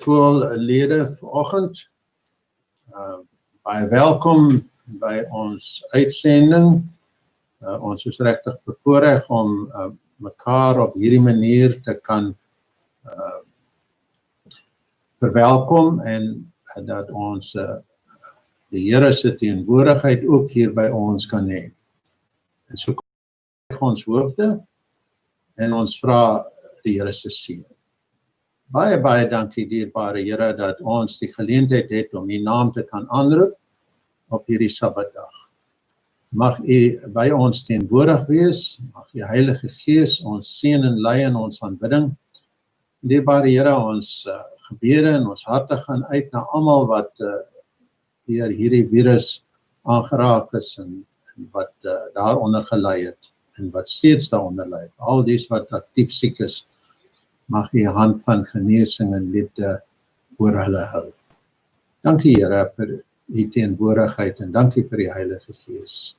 skoollede vanoggend. Baie welkom by ons uitsending. Ons is regtig bevoorreg om mekaar op hierdie manier te kan verwelkom en dat ons die Here se teenwoordigheid ook hier by ons kan hê. En so kom ons hoofde en ons vra die Here se seën. Baie dankie dierbare Here dat ons die geleentheid het om U naam te kan aanroep op hierdie Sabbatdag. Mag U by ons teenwoordig wees, mag U Heilige Gees ons seën en lei in ons aanbidding. Dierbare Here, ons gebede en ons harte gaan uit na almal wat deur hierdie virus aangeraak is en wat daaronder gelei het en wat steeds daaronder lê. Al dies wat aktief siek is, mag U hand van genesing en liefde oor hulle hou. Dankie Here vir U teenwoordigheid en dankie vir die Heilige Gees.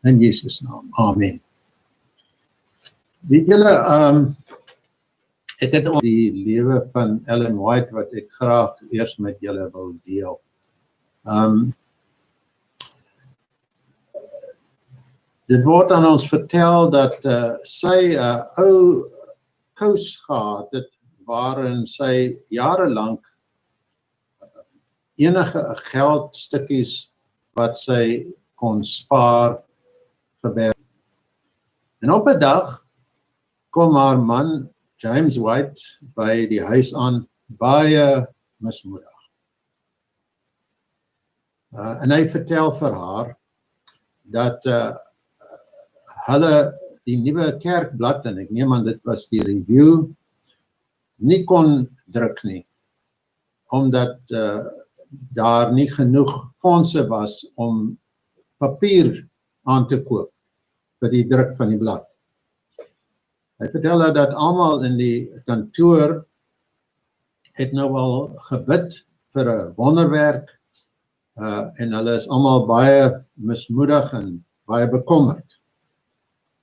In Jesus naam. Amen. Weet julle, ek het die lewe van Ellen White wat ek graag eers met julle wil deel. Dit word aan ons vertel dat sy 'n ou kous gehad het waarin sy jarelank enige geldstukkies wat sy kon spaar gewerk. En op 'n dag kom haar man James White by die huis aan, baie mismoedig. En hy vertel vir haar dat hulle die nuwe kerkblad, en ek neem aan dit was die review, nie kon druk nie, omdat daar nie genoeg fondse was om papier aan te koop vir die druk van die blad. Hy vertel dat almal in die kantoor het nou al gebid vir 'n wonderwerk en hulle is almal baie mismoedig en baie bekommerd.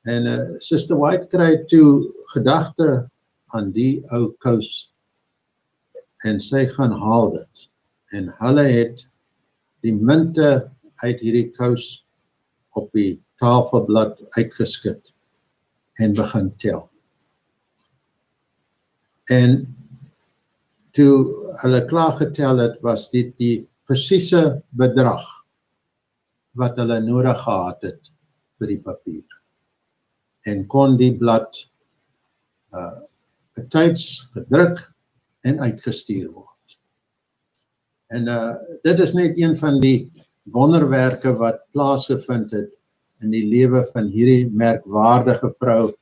En Suster White kry toe gedagte aan die ou kous en sy gaan haal dit. En hulle het die munte uit hierdie kous op die tafelblad uitgeskit en begin tel. En toe hulle klaar getel het, was dit die presiese bedrag wat hulle nodig gehad het vir die papier. En kon die blad betyds gedruk en uitgestuur word. En dit is net een van die wonderwerke wat plaasgevind het in die lewe van hierdie merkwaardige vrou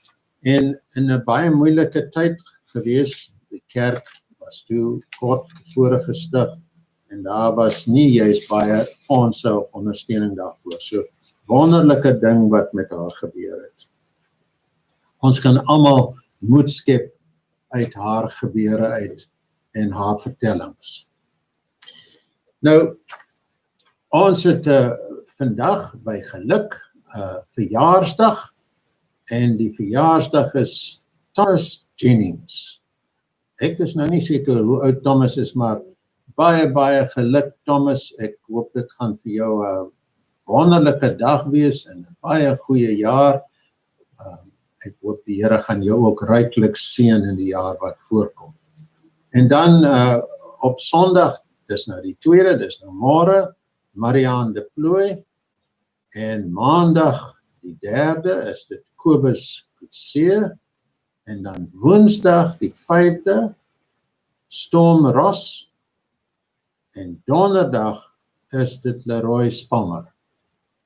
en in 'n baie moeilike tyd gewees. Die kerk was toe kort tevore gestig en daar was nie juist baie fondse of ondersteuning daarvoor. So wonderlike ding wat met haar gebeur het. Ons kan almal moed skep uit haar gebeure uit en haar vertellings. Nou, ons het vandag by geluk verjaarsdag en die verjaarsdag is Thomas Jennings. Ek is nou nie seker hoe oud Thomas is, maar baie geluk Thomas. Ek hoop dit gaan vir jou 'n wonderlike dag wees en 'n baie goeie jaar. Ek hoop die Here gaan jou ook ryklik seën in die jaar wat voorkom. En dan op Sondag, dis nou die 2de, dis nou môre, Marianne de Plooi. En Maandag die 3de is dit Coetzee. En dan Woensdag die 5de, Storm Ross. En Donderdag is dit Leroy Spalmer.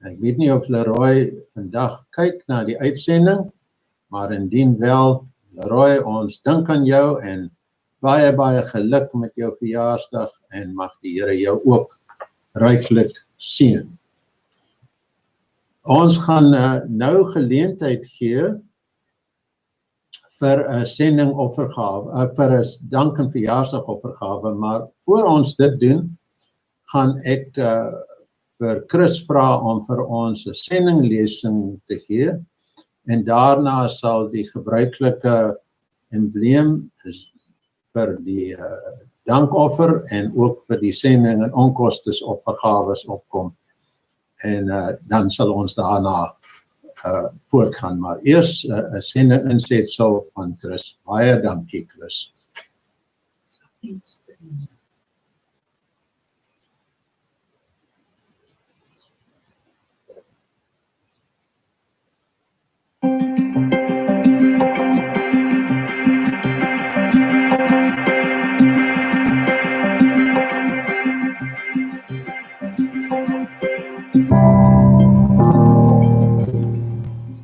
Ek weet nie of Leroy vandag kyk na die uitsending, maar indien wel, Leroy, ons dink aan jou en baie geluk met jou verjaarsdag en mag die Here jou ook ryklik seën. Ons gaan nou geleentheid gee vir 'n sendingoffergawe, vir 'n dank en verjaarsdagoffergawe, maar voor ons dit doen, gaan ek vir Chris vra om vir ons 'n sendinglesing te gee en daarna sal die gebruikelike embleem vir die dankoffer en ook vir die sending en onkostes offergawes opkom. En dan sal ons daarna voortgaan. Maar eers 'n sending insetsel van Chris. Baie dankie, Chris.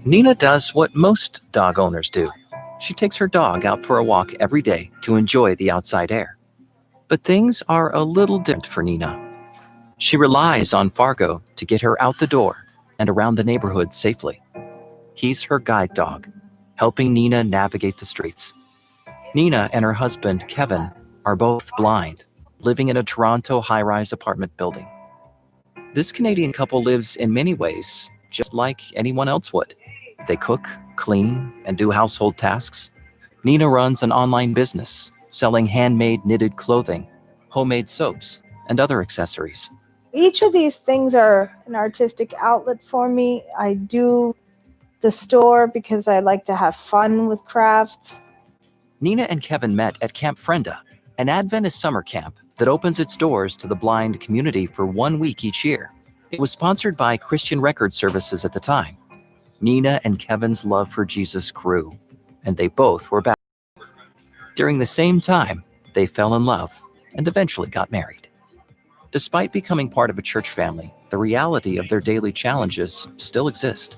Nina does what most dog owners do. She takes her dog out for a walk every day to enjoy the outside air. But things are a little different for Nina. She relies on Fargo to get her out the door and around the neighborhood safely. He's her guide dog, helping Nina navigate the streets. Nina and her husband, Kevin, are both blind, living in a Toronto high-rise apartment building. This Canadian couple lives in many ways just like anyone else would. They cook, clean, and do household tasks. Nina runs an online business, selling handmade knitted clothing, homemade soaps, and other accessories. Each of these things are an artistic outlet for me. I do the store because I like to have fun with crafts. Nina and Kevin met at Camp Frenda, an Adventist summer camp that opens its doors to the blind community for 1 week each year. It was sponsored by Christian Record Services at the time. Nina and Kevin's love for Jesus grew, and they both were baptized. During the same time, they fell in love and eventually got married. Despite becoming part of a church family, the reality of their daily challenges still exist.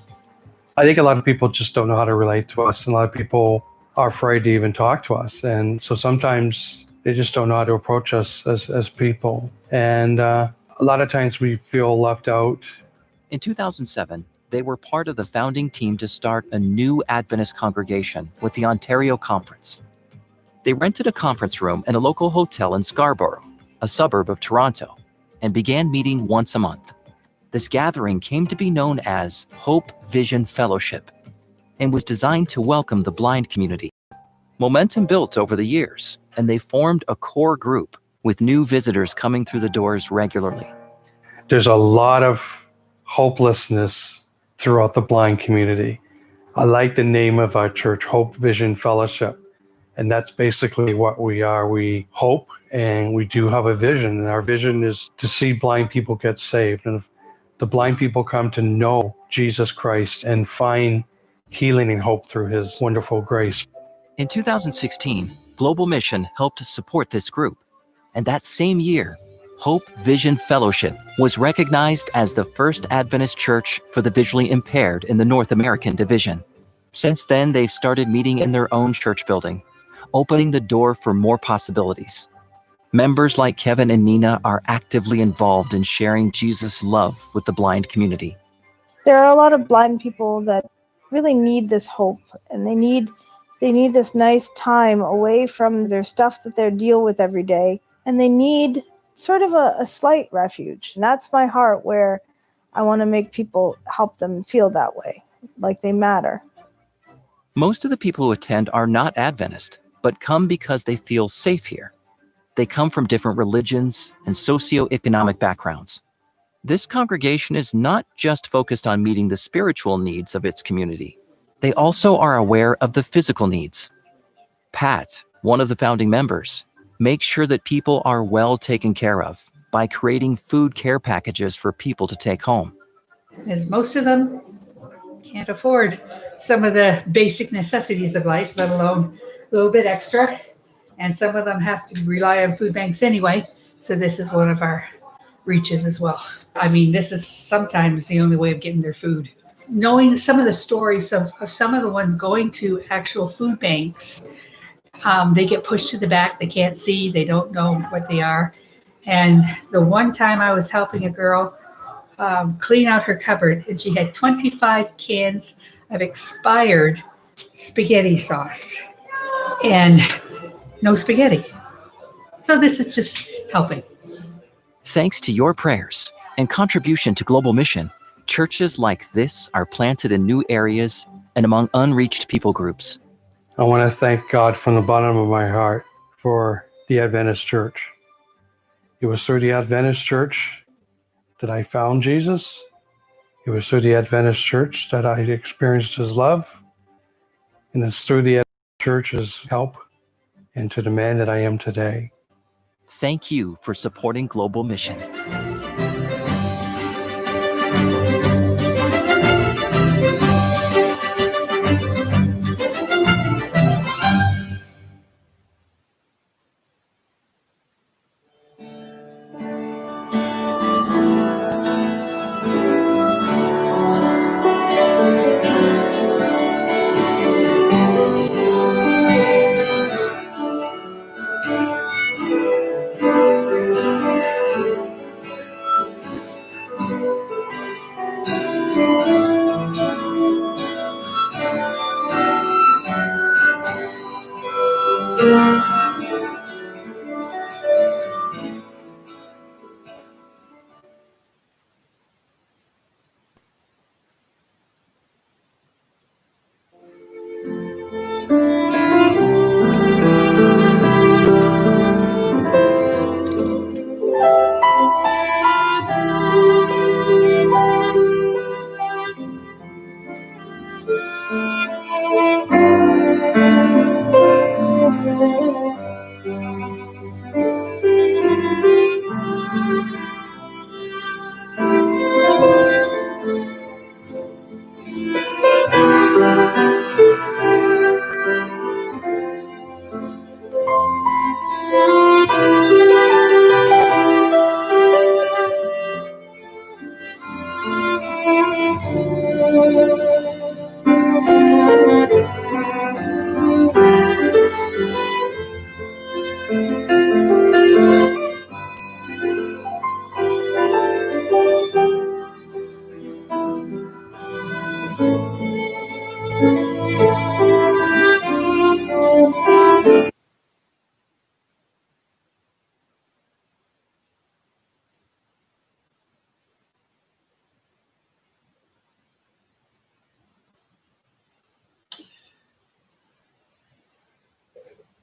I think a lot of people just don't know how to relate to us, and a lot of people are afraid to even talk to us. And so sometimes they just don't know how to approach us as people. And a lot of times we feel left out. In 2007, they were part of the founding team to start a new Adventist congregation with the Ontario Conference. They rented a conference room in a local hotel in Scarborough, a suburb of Toronto, and began meeting once a month. This gathering came to be known as Hope Vision Fellowship and was designed to welcome the blind community. Momentum built over the years, and they formed a core group with new visitors coming through the doors regularly. There's a lot of hopelessness throughout the blind community. I like the name of our church, Hope Vision Fellowship. And that's basically what we are. We hope, and we do have a vision. And our vision is to see blind people get saved. And if the blind people come to know Jesus Christ and find healing and hope through his wonderful grace. In 2016, Global Mission helped support this group. And that same year, Hope Vision Fellowship was recognized as the first Adventist church for the visually impaired in the North American division. Since then, they've started meeting in their own church building, opening the door for more possibilities. Members like Kevin and Nina are actively involved in sharing Jesus' love with the blind community. There are a lot of blind people that really need this hope, and they need this nice time away from their stuff that they deal with every day, and they need sort of a slight refuge. And that's my heart, where I want to make people, help them feel that way, like they matter. Most of the people who attend are not Adventist, but come because they feel safe here. They come from different religions and socioeconomic backgrounds. This congregation is not just focused on meeting the spiritual needs of its community. They also are aware of the physical needs. Pat, one of the founding members, makes sure that people are well taken care of by creating food care packages for people to take home. As most of them can't afford some of the basic necessities of life, let alone a little bit extra. And some of them have to rely on food banks anyway. So this is one of our reaches as well. I mean, this is sometimes the only way of getting their food. Knowing some of the stories of some of the ones going to actual food banks, they get pushed to the back. They can't see. They don't know what they are. And the one time I was helping a girl clean out her cupboard, and she had 25 cans of expired spaghetti sauce and no spaghetti. So this is just helping. Thanks to your prayers and contribution to Global Mission, churches like this are planted in new areas and among unreached people groups. I want to thank God from the bottom of my heart for the Adventist Church. It was through the Adventist Church that I found Jesus. It was through the Adventist Church that I experienced his love. And it's through the Adventist Church's help and to the man that I am today. Thank you for supporting Global Mission.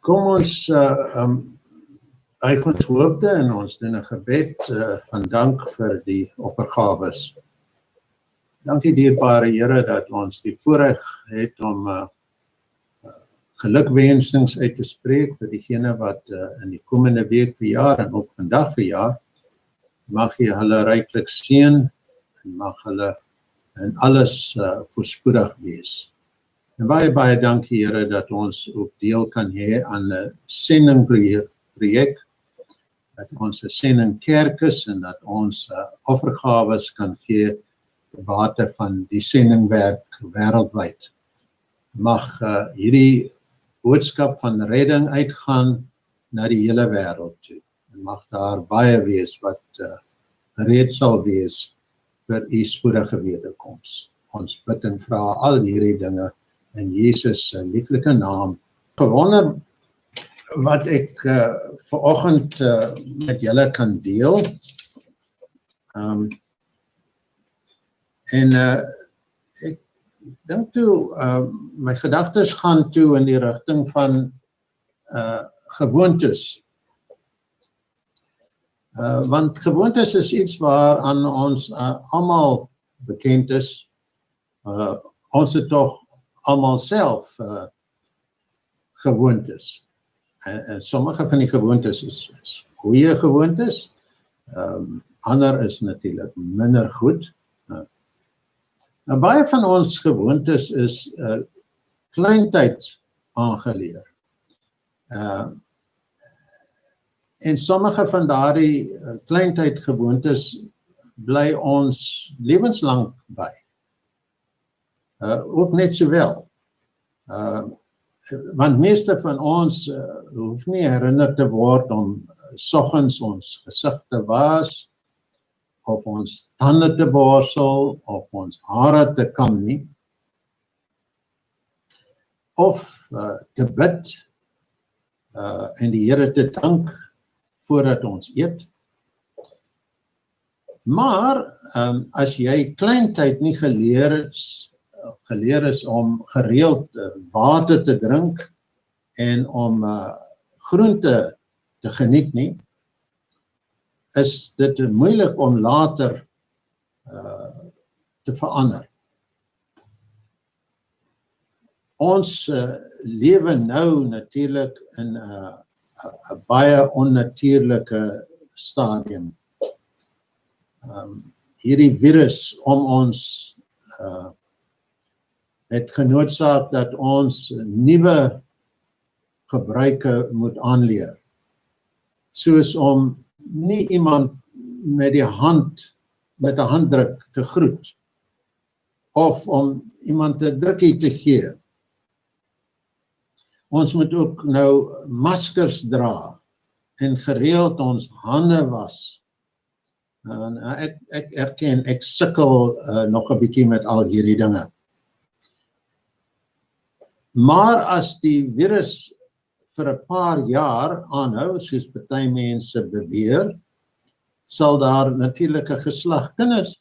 Kom ons eig ons hoopte en ons doen 'n gebed van dank vir die oppergawes. Dankie dierbare Here dat ons die voorreg het om gelukwensings uit te spreek vir diegene wat in die komende week verjaar en ook vandag verjaar. Mag jy hulle ryklik seën en mag hulle in alles voorspoedig wees. En baie dankie Here dat ons ook deel kan hê aan 'n sendingprojek, dat ons 'n sendingkerk is en dat ons offergawes kan gee te bate van die sendingwerk wêreldwyd. Mag hierdie boodskap van redding uitgaan na die hele wêreld toe. En mag daar baie wees wat gereed sal wees vir u spoedige wederkoms. Ons bid en vra al hierdie dinge in Jesus se lieflike naam. Gewonder wat ek vanoggend met julle kan deel. Ek dink toe, my gedagtes gaan toe in die rigting van gewoontes. Want gewoontes is iets waaraan ons almal bekend is. Ons het tog almal self gewoontes. En sommige van die gewoontes is goeie gewoontes. Ander is natuurlik minder goed. Nou baie van ons gewoontes is kleintyd aangeleer. En sommige van daardie kleintyd gewoontes bly ons lewenslang by. Ook net sowel. Want meeste van ons hoef nie herinner te word om soggens ons gesig te was, of ons tande te borsel, of ons hare te kam nie, of te bid en die Here te dank voordat ons eet. Maar as jy kleintyd nie geleer is om gereeld water te drink en om groente te geniet nie, is dit moeilik om later te verander. Ons lewe nou natuurlik in 'n baie onnatuurlike stadium. Hierdie virus om ons het genoodsaak dat ons nuwe gebruike moet aanleer. Soos om nie iemand met 'n handdruk te groet, of om iemand 'n drukkie te gee. Ons moet ook nou maskers dra en gereeld ons hande was. Ek erken, ek sukkel nog 'n bietjie met al hierdie dinge. Maar as die virus vir 'n paar jaar aanhou, soos party mense beweer, sal daar natuurlik 'n geslag kinders.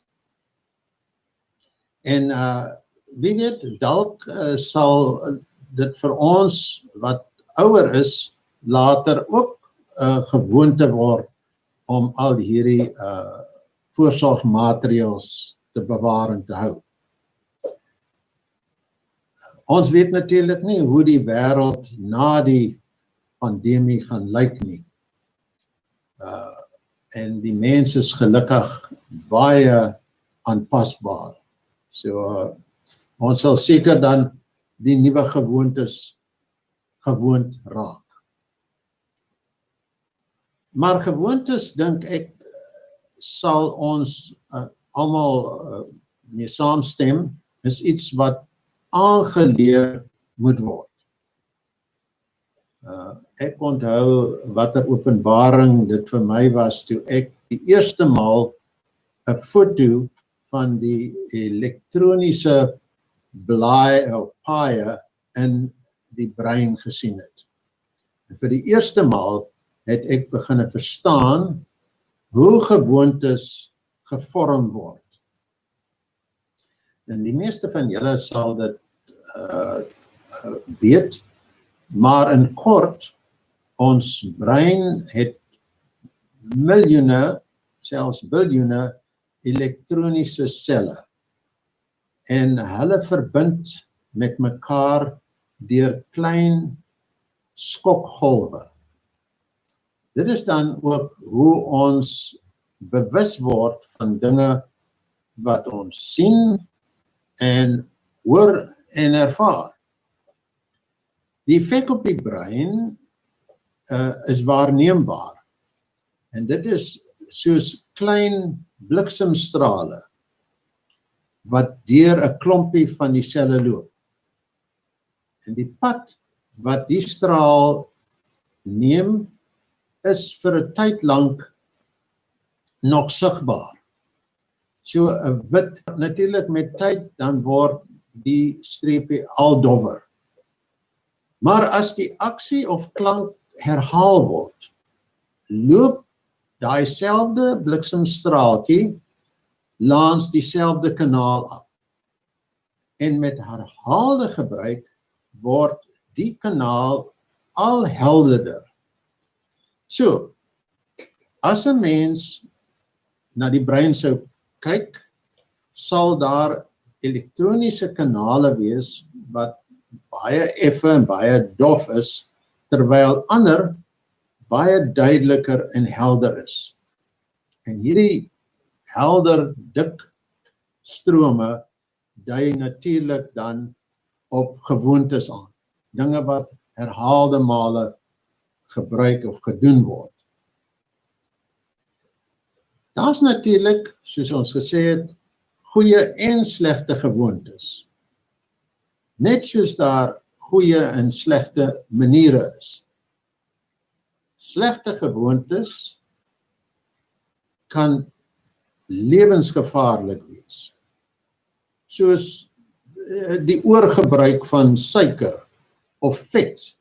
En wie weet, dalk sal dit vir ons wat ouer is, later ook gewoonte word om al hierdie voorsorgmaatreëls te bewaar en te hou. Ons weet natuurlik nie hoe die wêreld na die pandemie gaan lyk nie. En die mens is gelukkig baie aanpasbaar. So ons sal seker dan die nuwe gewoontes gewoond raak. Maar gewoontes, dink ek, sal ons almal mee saamstem, is iets wat aangeleer moet word. Ek onthou watter openbaring dit vir my was toe ek die eerste maal 'n foto van die elektroniese blaai of paaie in die brein gesien het. En vir die eerste maal het ek begin verstaan hoe gewoontes gevorm word. En die meeste van julle sal dit weet, maar in kort, ons brein het miljoene, selfs biljoene elektroniese selle. En hulle verbind met mekaar deur klein skokgolwe. Dit is dan ook hoe ons bewus word van dinge wat ons sien en hoor en ervaar. Die effek op die brein is waarneembaar. En dit is soos klein bliksemstrale wat deur 'n klompie van die selle loop. En die pad wat die straal neem, is vir 'n tyd lank nog sigbaar. So 'n wit, natuurlik met tyd, dan word die streepie al dowwer. Maar as die aksie of klank herhaal word, loop daai selfde bliksemstraaltjie langs dieselfde kanaal af. En met herhaalde gebruik word die kanaal al helderder. So, as 'n mens na die brein sou kyk, sal daar elektroniese kanale wees wat baie effe en baie dof is, terwyl ander baie duideliker en helder is. En hierdie helder, dik strome dui natuurlik dan op gewoontes aan. Dinge wat herhaalde male gebruik of gedoen word. Daar's natuurlik, soos ons gesê het, goeie en slegte gewoontes. Net soos daar goeie en slegte maniere is. Slegte gewoontes kan lewensgevaarlik wees. Soos die oorgebruik van suiker of vet,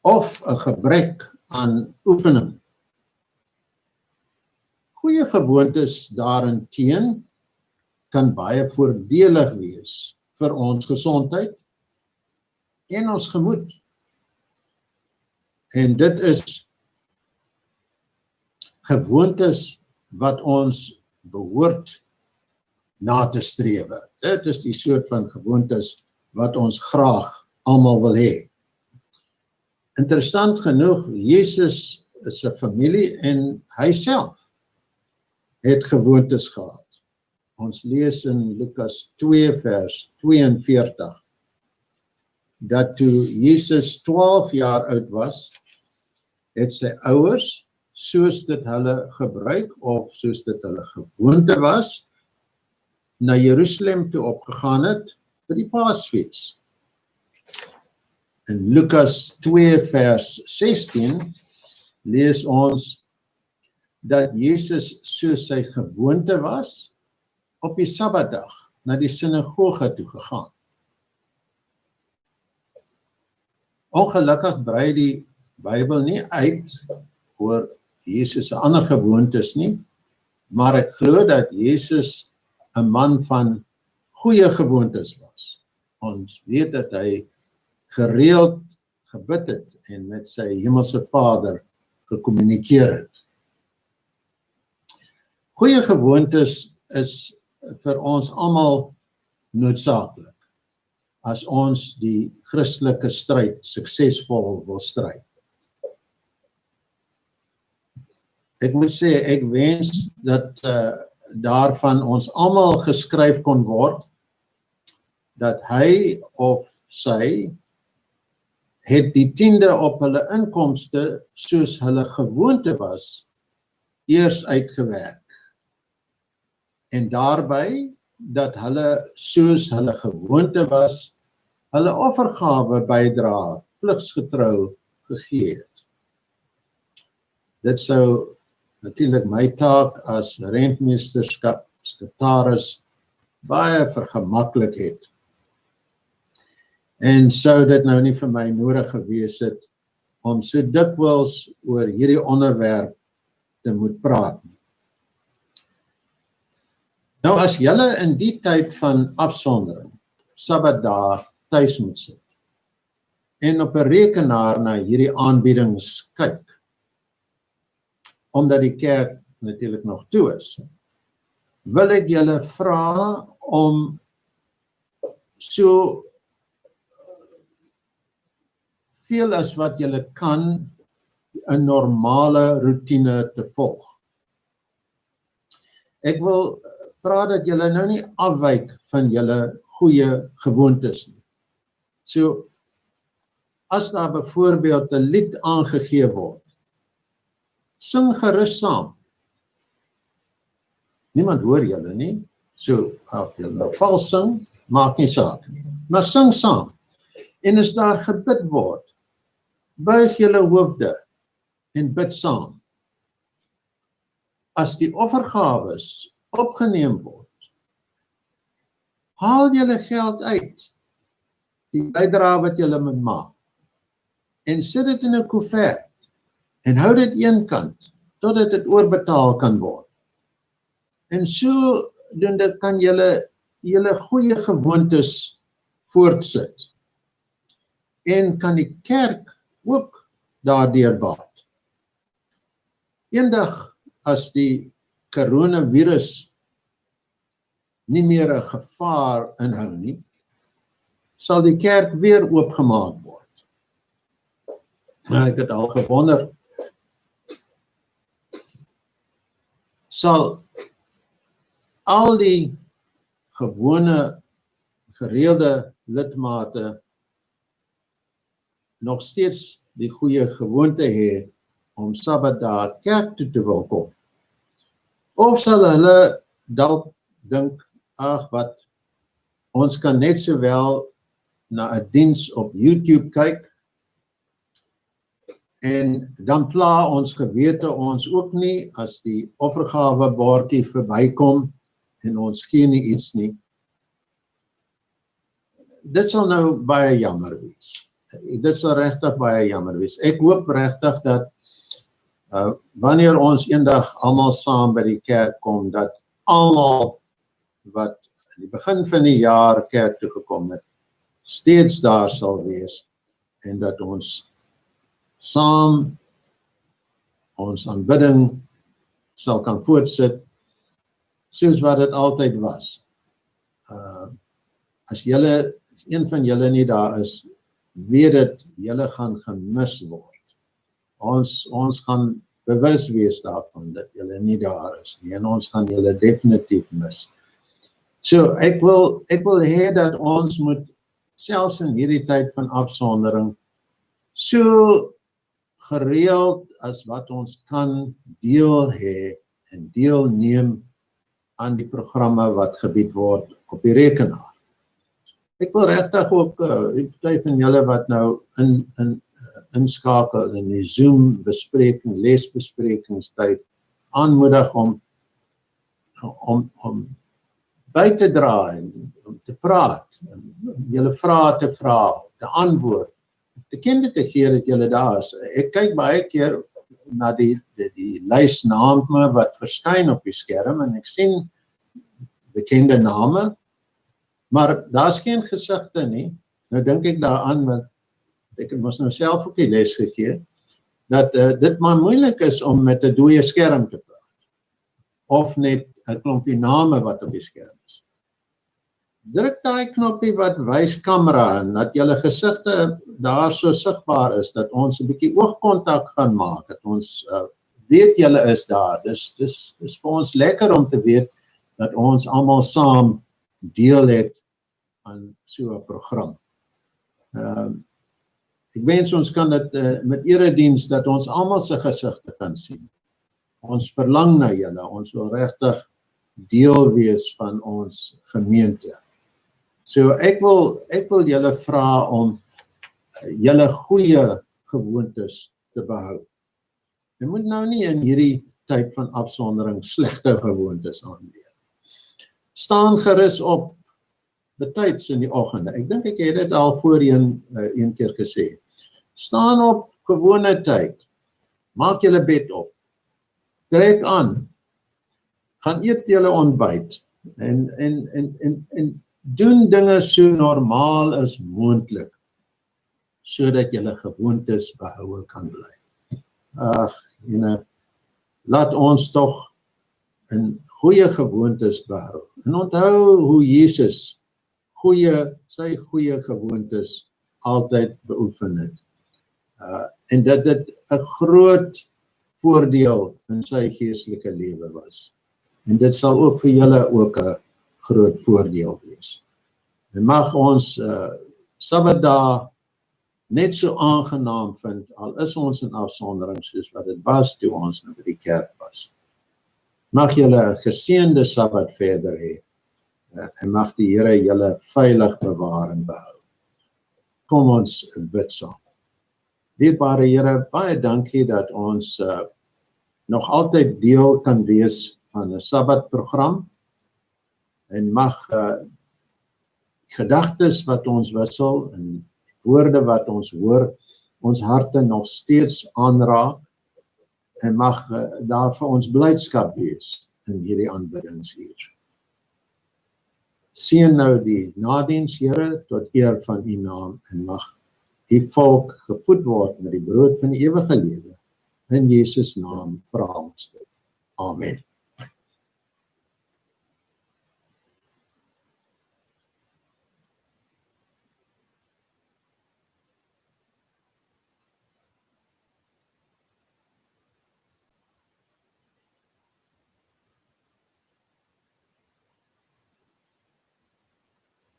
of 'n gebrek aan oefening. Goeie gewoontes daarenteen kan baie voordelig wees vir ons gesondheid en ons gemoed. En dit is gewoontes wat ons behoort na te strewe. Dit is die soort van gewoontes wat ons graag almal wil hê. Interessant genoeg, Jesus is 'n familie en hy self het gewoontes gehad. Ons lees in Lukas 2 vers 42 dat toe Jesus 12 jaar oud was, het sy ouers, soos dit hulle gebruik of soos dit hulle gewoonte was, na Jerusalem toe opgegaan het vir die Paasfees. In Lukas 2 vers 16 lees ons dat Jesus soos sy gewoonte was, op die Sabbatdag na die sinagoge toe gegaan. Ongelukkig brei die Bybel nie uit oor Jesus se ander gewoontes nie, maar ek glo dat Jesus 'n man van goeie gewoontes was. Ons weet dat hy gereeld gebid het en met sy hemelse Vader gekommunikeer het. Goeie gewoontes is vir ons almal noodsaaklik as ons die Christelike stryd suksesvol wil stry. Ek moet sê, ek wens dat daarvan ons almal geskryf kon word, dat hy of sy het die 10de op hulle inkomste soos hulle gewoonte was, eers uitgewerk. En daarby, dat hulle soos hulle gewoonte was, hulle offergawe bydra, pligsgetrou gegee het. Dit sou natuurlik my taak as rentmeesterskap sekretaris baie vergemaklik het. En sou dit nou nie vir my nodig gewees het om so dikwels oor hierdie onderwerp te moet praat nie. Nou as julle in die tyd van afsondering, Sabbatdae tuis moet sit en op 'n rekenaar na hierdie aanbiedings kyk, omdat die kerk natuurlik nog toe is, wil ek julle vra om so veel as wat julle kan 'n normale roetine te volg. Ek wil vra dat julle nou nie afwyk van julle goeie gewoontes nie. So, as daar byvoorbeeld 'n lied aangegee word, sing gerus saam. Niemand hoor julle nie, so as julle nou vals sing, maak nie saak nie. Maar sing saam. En as daar gebid word, buig julle hoofde en bid saam. As die offergawes opgeneem word, haal julle geld uit, die bydrae wat julle moet maak, en sit dit in 'n koevert, en hou dit eenkant, totdat dit oorbetaal kan word. En sodoende kan julle goeie gewoontes voortsit, en kan die kerk ook daardeur baat. Eendag as die coronavirus nie meer 'n gevaar inhou nie, sal die kerk weer oopgemaak word. Nou, ek het al gewonder, sal al die gewone, gereelde lidmate nog steeds die goeie gewoonte hê om Sabbatdae kerk toe te wil kom? Of sal hulle dalk dink, ag wat, ons kan net sowel na 'n diens op YouTube kyk, en dan pla ons gewete ons ook nie as die offergawe bordjie verbykom en ons gee nie iets nie. Dit sal nou baie jammer wees. Dit sal regtig baie jammer wees. Ek hoop regtig dat wanneer ons eendag almal saam by die kerk kom, dat almal wat in die begin van die jaar kerk toe gekom het, steeds daar sal wees, en dat ons saam ons aanbidding sal kan voortsit, soos wat dit altyd was. As een van julle nie daar is, weet dit, julle gaan gemis word. Ons gaan bewus wees daarvan, dat julle nie daar is nie, en ons gaan julle definitief mis. So, ek wil hê dat ons moet, selfs in hierdie tyd van afsondering, so gereeld as wat ons kan deel hê en deelneem aan die programme wat gebied word op die rekenaar. Ek wil regtig ook die party van julle wat nou inskakel in die Zoom bespreking, lesbesprekingstyd, aanmoedig om by te dra en om te praat, julle vrae te vra, te antwoord, te kende te gee dat julle daar is. Ek kyk baie keer na die lys name wat verskyn op die skerm en ek sien bekende name, maar daar's geen gesigte nie. Nou dink ek daaraan, want ek het mos nou self ook die les gegee, dat dit maar moeilik is om met 'n dooie skerm te praat, of net 'n klompie name wat op die skerm is. Druk daai knoppie wat wys kamera en dat julle gesigte daar so sigbaar is, dat ons 'n bietjie oogkontak gaan maak, dat ons weet julle is daar. Dis vir ons lekker om te weet dat ons almal saam deel het aan so 'n program. Ek wens ons kan dit met erediens dat ons almal se gesigte kan sien. Ons verlang na julle, ons wil regtig deel wees van ons gemeente. So ek wil julle vra om julle goeie gewoontes te behou. Jy moet nou nie in hierdie tyd van afsondering slegte gewoontes aanleer. Staan gerus op betyds in die oggende. Ek dink ek het dit al voorheen een keer gesê. Staan op gewone tyd. Maak julle bed op. Trek aan. Gaan eet julle ontbyt. En doen dinge so normaal as moontlik, sodat julle gewoontes behoue kan bly. Laat ons tog in goeie gewoontes behou. En onthou hoe Jesus sy goeie gewoontes altyd beoefen het. En dat dit 'n groot voordeel in sy geestelike lewe was. En dit sal ook vir julle ook 'n groot voordeel wees. En mag ons Sabbatdag net so aangenaam vind, al is ons in afsondering soos wat dit was toe ons nou by die kerk was. Mag julle 'n geseënde Sabbat verder hê, en mag die Here julle veilig bewaar en behou. Kom ons bid saam. Dierbare Here, baie dankie dat ons nog altyd deel kan wees van 'n Sabbatprogram, en mag gedagtes wat ons wissel en woorde wat ons hoor, ons harte nog steeds aanraak, en mag daar vir ons blydskap wees in hierdie aanbiddingsuur. Seën nou die nadiens, Here, tot eer van U naam, en mag U volk gevoed word met die brood van die ewige lewe. In Jesus naam vra ons dit. Amen.